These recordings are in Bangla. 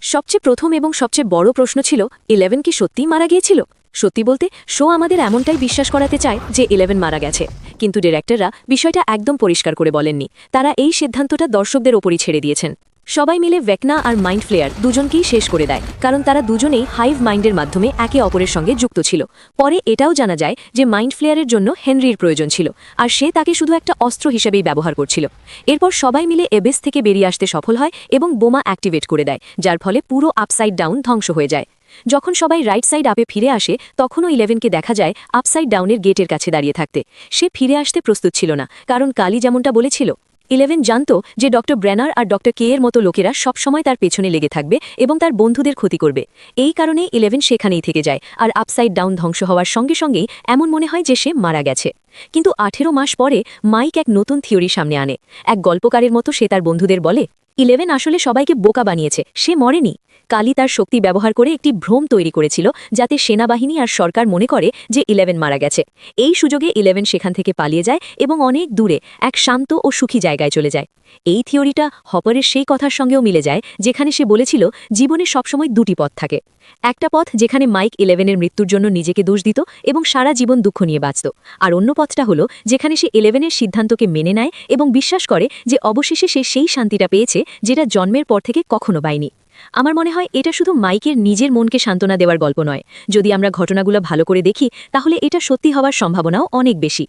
সবচেয়ে প্রথম এবং সবচেয়ে বড় প্রশ্ন ছিল 11 কি সত্যিই মারা গিয়েছিল। সত্যি বলতে শো আমাদের এমনটাই বিশ্বাস করাতে চায় যে 11 মারা গেছে, কিন্তু ডিরেক্টররা বিষয়টা একদম পরিষ্কার করে বলেননি। তারা এই সিদ্ধান্তটা দর্শকদের ওপরই ছেড়ে দিয়েছেন। সবাই মিলে ভেকনা আর মাইন্ড ফ্লেয়ার দুজনকেই শেষ করে দেয়, কারণ তারা দুজনেই হাইভ মাইন্ডের মাধ্যমে একে অপরের সঙ্গে যুক্ত ছিল। পরে এটাও জানা যায় যে মাইন্ড ফ্লেয়ারের জন্য হেনরির প্রয়োজন ছিল, আর সে তাকে শুধু একটা অস্ত্র হিসেবেই ব্যবহার করছিল। এরপর সবাই মিলে এবেস থেকে বেরিয়ে আসতে সফল হয় এবং বোমা অ্যাক্টিভেট করে দেয়, যার ফলে পুরো আপসাইড ডাউন ধ্বংস হয়ে যায়। যখন সবাই রাইট সাইড আপে ফিরে আসে, তখনও 11কে দেখা যায় আপসাইড ডাউনের গেটের কাছে দাঁড়িয়ে থাকতে। সে ফিরে আসতে প্রস্তুত ছিল না, কারণ কালি যেমনটা বলেছিল 11 জানত যে ডক্টর ব্র্যানার আর ডক্টর কে এর মতো লোকেরা সবসময় তার পেছনে লেগে থাকবে এবং তার বন্ধুদের ক্ষতি করবে। এই কারণে 11 সেখানেই থেকে যায়, আর আপসাইড ডাউন ধ্বংস হওয়ার সঙ্গে সঙ্গেই এমন মনে হয় যে সে মারা গেছে। কিন্তু 18 মাস পরে মাইক এক নতুন থিওরি সামনে আনে। এক গল্পকারের মতো সে তার বন্ধুদের বলে 11 আসলে সবাইকে বোকা বানিয়েছে, সে মরেনি। কালি তার শক্তি ব্যবহার করে একটি ভ্রম তৈরি করেছিল, যাতে সেনাবাহিনী আর সরকার মনে করে যে 11 মারা গেছে। এই সুযোগে 11 সেখান থেকে পালিয়ে যায় এবং অনেক দূরে এক শান্ত ও সুখী জায়গায় চলে যায়। এই থিওরিটা হপারের সেই কথার সঙ্গেও মিলে যায় যেখানে সে বলেছিল জীবনে সবসময় দুটি পথ থাকে। একটা পথ যেখানে মাইক 11-এর মৃত্যুর জন্য নিজেকে দোষ দিত এবং সারা জীবন দুঃখ নিয়ে বাঁচত, আর অন্য পথটা হলো যেখানে সে 11-এর সিদ্ধান্তকে মেনে নেয় এবং বিশ্বাস করে যে অবশেষে সে সেই শান্তিটা পেয়েছে যেটা জন্মের পর থেকে কখনো পায়নি। আমার মনে হয় এটা শুধু মাইকের নিজের মনকে সান্ত্বনা দেওয়ার গল্প নয়। যদি আমরা ঘটনাগুলো ভালো করে দেখি, তাহলে এটা সত্যি হওয়ার সম্ভাবনাও অনেক বেশি।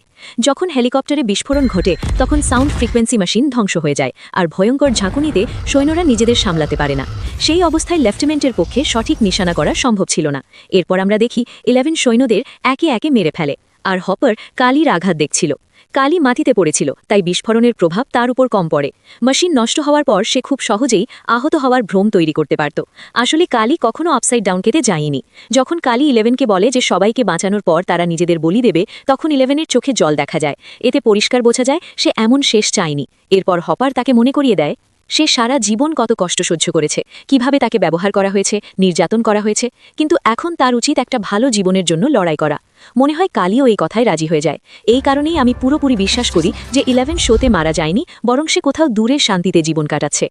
যখন হেলিকপ্টারে বিস্ফোরণ ঘটে, তখন সাউন্ড ফ্রিকোয়েন্সি মেশিন ধ্বংস হয়ে যায়, আর ভয়ঙ্কর ঝাঁকুনিতে সৈন্যরা নিজেদের সামলাতে পারে না। সেই অবস্থায় লেফটেন্যান্টের পক্ষে সঠিক নিশানা করা সম্ভব ছিল না। এরপর আমরা দেখি 11 সৈন্যদের একে একে মেরে ফেলে, আর হপার কালির আঘাত দেখছিল। কালি মাটিতে পড়েছিল, তাই বিস্ফোরণের প্রভাব তার উপর কম পড়ে। মেশিন নষ্ট হওয়ার পর সে খুব সহজেই আহত হওয়ার ভ্রম তৈরি করতে পারত। আসলে কালি কখনো আপসাইড ডাউন কেটে যায়নি। যখন কালি 11কে বলে যে সবাইকে বাঁচানোর পর তারা নিজেদের বলি দেবে, তখন 11-এর চোখে জল দেখা যায়। এতে পরিষ্কার বোঝা যায় সে এমন শেষ চায়নি। এরপর হপার তাকে মনে করিয়ে দেয় সে সারা জীবন কত কষ্ট সহ্য করেছে, কিভাবে তাকে ব্যবহার করা হয়েছে, নির্যাতন করা হয়েছে, কিন্তু এখন তার উচিত একটা ভালো জীবনের জন্য লড়াই করা। মনে হয় কালিও এই কথায় রাজি হয়ে যায়। এই কারণেই আমি পুরোপুরি বিশ্বাস করি যে 11 শোতে মারা যায়নি, বরং সে কোথাও দূরে শান্তিতে জীবন কাটাচ্ছে।